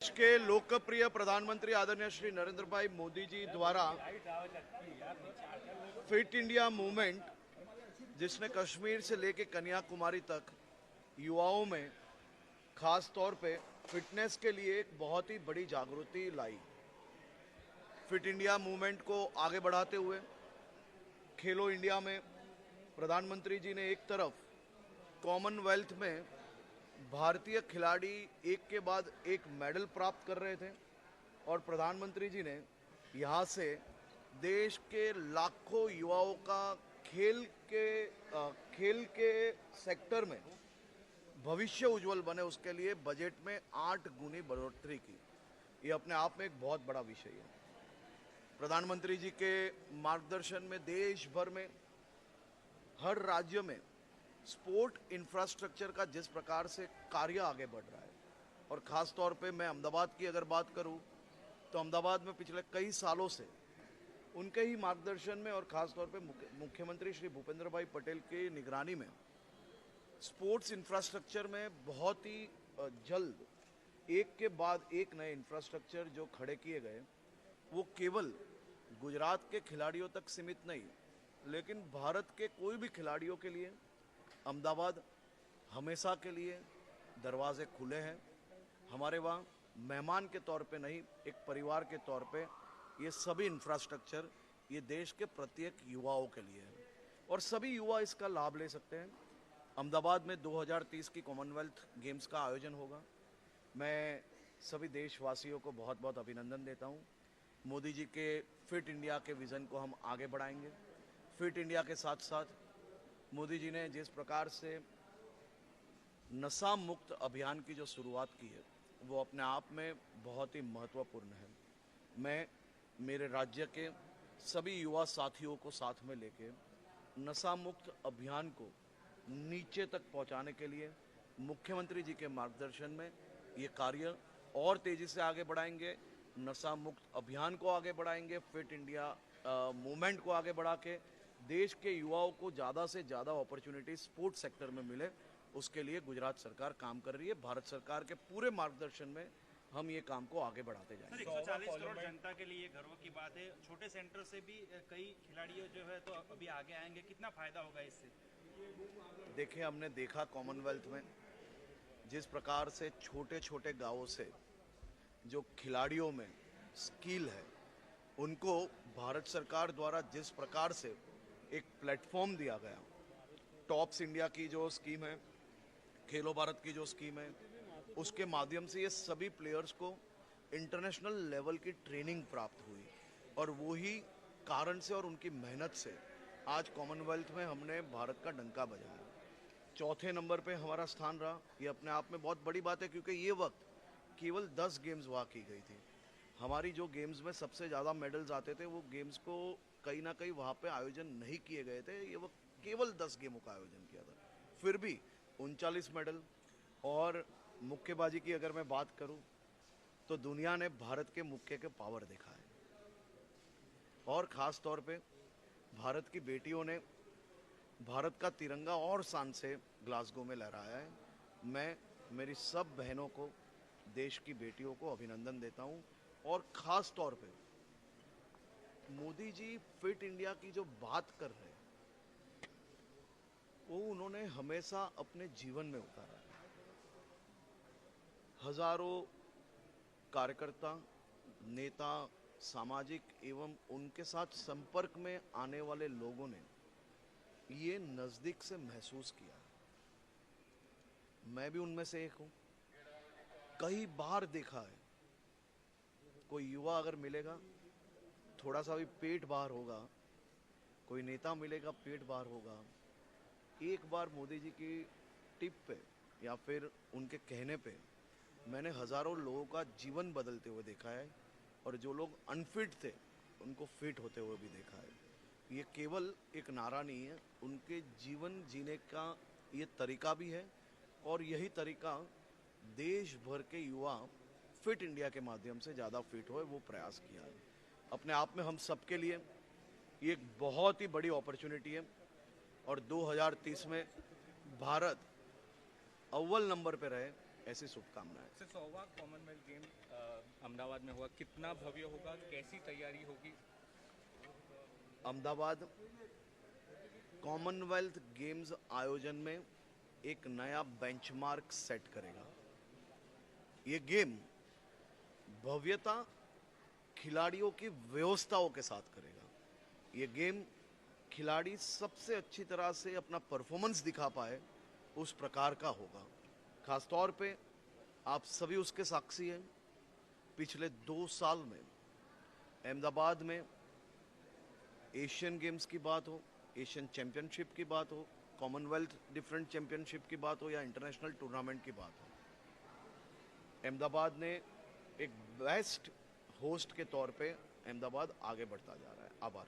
देश के लोकप्रिय प्रधानमंत्री आदरणीय श्री नरेंद्र भाई मोदी जी द्वारा फिट इंडिया मूवमेंट, जिसने कश्मीर से लेकर कन्याकुमारी तक युवाओं में खास तौर पे फिटनेस के लिए एक बहुत ही बड़ी जागृति लाई। फिट इंडिया मूवमेंट को आगे बढ़ाते हुए खेलो इंडिया में प्रधानमंत्री जी ने एक तरफ कॉमनवेल्थ में भारतीय खिलाड़ी एक के बाद एक मेडल प्राप्त कर रहे थे और प्रधानमंत्री जी ने यहाँ से देश के लाखों युवाओं का खेल के सेक्टर में भविष्य उज्जवल बने, उसके लिए बजट में 8 गुनी बढ़ोतरी की। ये अपने आप में एक बहुत बड़ा विषय है। प्रधानमंत्री जी के मार्गदर्शन में देश भर में हर राज्य में स्पोर्ट इंफ्रास्ट्रक्चर का जिस प्रकार से कार्य आगे बढ़ रहा है, और ख़ास तौर पे मैं अहमदाबाद की अगर बात करूं तो अहमदाबाद में पिछले कई सालों से उनके ही मार्गदर्शन में और ख़ास तौर पे मुख्यमंत्री श्री भूपेंद्र भाई पटेल की निगरानी में स्पोर्ट्स इंफ्रास्ट्रक्चर में बहुत ही जल्द एक के बाद एक नए इंफ्रास्ट्रक्चर जो खड़े किए गए, वो केवल गुजरात के खिलाड़ियों तक सीमित नहीं, लेकिन भारत के कोई भी खिलाड़ियों के लिए अहमदाबाद हमेशा के लिए दरवाजे खुले हैं। हमारे वहाँ मेहमान के तौर पे नहीं, एक परिवार के तौर पे ये सभी इंफ्रास्ट्रक्चर ये देश के प्रत्येक युवाओं के लिए है और सभी युवा इसका लाभ ले सकते हैं। अहमदाबाद में 2030 की कॉमनवेल्थ गेम्स का आयोजन होगा। मैं सभी देशवासियों को बहुत बहुत अभिनंदन देता हूँ। मोदी जी के फिट इंडिया के विज़न को हम आगे बढ़ाएंगे। फिट इंडिया के साथ साथ मोदी जी ने जिस प्रकार से नशा मुक्त अभियान की जो शुरुआत की है, वो अपने आप में बहुत ही महत्वपूर्ण है। मैं मेरे राज्य के सभी युवा साथियों को साथ में लेके नशा मुक्त अभियान को नीचे तक पहुंचाने के लिए मुख्यमंत्री जी के मार्गदर्शन में ये कार्य और तेजी से आगे बढ़ाएंगे। नशा मुक्त अभियान को आगे बढ़ाएंगे, फिट इंडिया मूवमेंट को आगे बढ़ा के देश के युवाओं को ज़्यादा से ज़्यादा अपॉर्चुनिटी स्पोर्ट्स सेक्टर में मिले, उसके लिए गुजरात सरकार काम कर रही है। भारत सरकार के पूरे मार्गदर्शन में हम ये काम को आगे बढ़ाते जाएंगे। 140 करोड़ जनता के लिए गर्व की बात है। छोटे सेंटर से भी कई खिलाड़ी जो है तो अभी आगे आएंगे, कितना फायदा होगा इससे? देखिए, हमने देखा कॉमनवेल्थ में जिस प्रकार से छोटे छोटे गांवों से जो खिलाड़ियों में स्किल है, उनको भारत सरकार द्वारा जिस प्रकार से एक प्लेटफॉर्म दिया गया, टॉप्स इंडिया की जो स्कीम है, खेलो भारत की जो स्कीम है, उसके माध्यम से ये सभी प्लेयर्स को इंटरनेशनल लेवल की ट्रेनिंग प्राप्त हुई और वही कारण से और उनकी मेहनत से आज कॉमनवेल्थ में हमने भारत का डंका बजाया। चौथे नंबर पे हमारा स्थान रहा। ये अपने आप में बहुत बड़ी बात है, क्योंकि ये वक्त केवल 10 गेम्स वहाँ की गई थी। हमारी जो गेम्स में सबसे ज़्यादा मेडल्स आते थे, वो गेम्स को कहीं ना कहीं वहाँ पे आयोजन नहीं किए गए थे। ये वो केवल 10 गेमों का आयोजन किया था, फिर भी 39 मेडल। और मुक्केबाजी की अगर मैं बात करूं तो दुनिया ने भारत के मुक्के के पावर देखा है और ख़ास तौर पे भारत की बेटियों ने भारत का तिरंगा और शान से ग्लासगो में लहराया है। मैं मेरी सब बहनों को, देश की बेटियों को अभिनंदन देता हूं और ख़ास तौर पे मोदी जी फिट इंडिया की जो बात कर रहे हैं, वो उन्होंने हमेशा अपने जीवन में उतारा है। हजारों कार्यकर्ता, नेता, सामाजिक एवं उनके साथ संपर्क में आने वाले लोगों ने ये नज़दीक से महसूस किया है। मैं भी उनमें से एक हूँ। कई बार देखा है, कोई युवा अगर मिलेगा, थोड़ा सा भी पेट बाहर होगा, कोई नेता मिलेगा, पेट बाहर होगा, एक बार मोदी जी की टिप पे या फिर उनके कहने पे मैंने हज़ारों लोगों का जीवन बदलते हुए देखा है और जो लोग अनफिट थे उनको फिट होते हुए भी देखा है। ये केवल एक नारा नहीं है, उनके जीवन जीने का ये तरीका भी है और यही तरीका देश भर के युवा फिट इंडिया के माध्यम से ज़्यादा फिट होए, वो प्रयास किया है। अपने आप में हम सबके लिए ये एक बहुत ही बड़ी अपॉर्चुनिटी है और 2030 में भारत अव्वल नंबर पे रहे, ऐसी शुभकामनाएं। सर 100वां कॉमनवेल्थ गेम अहमदाबाद में हुआ, कितना भव्य होगा, कैसी तैयारी होगी? अहमदाबाद कॉमनवेल्थ गेम्स आयोजन में एक नया बेंचमार्क सेट करेगा। ये गेम भव्यता खिलाड़ियों की व्यवस्थाओं के साथ करेगा। ये गेम खिलाड़ी सबसे अच्छी तरह से अपना परफॉर्मेंस दिखा पाए उस प्रकार का होगा। खासतौर पे आप सभी उसके साक्षी हैं। पिछले 2 साल में अहमदाबाद में एशियन गेम्स की बात हो, एशियन चैंपियनशिप की बात हो, कॉमनवेल्थ डिफरेंट चैंपियनशिप की बात हो या इंटरनेशनल टूर्नामेंट की बात हो, अहमदाबाद ने एक बेस्ट होस्ट के तौर पे अहमदाबाद आगे बढ़ता जा रहा है। आभार।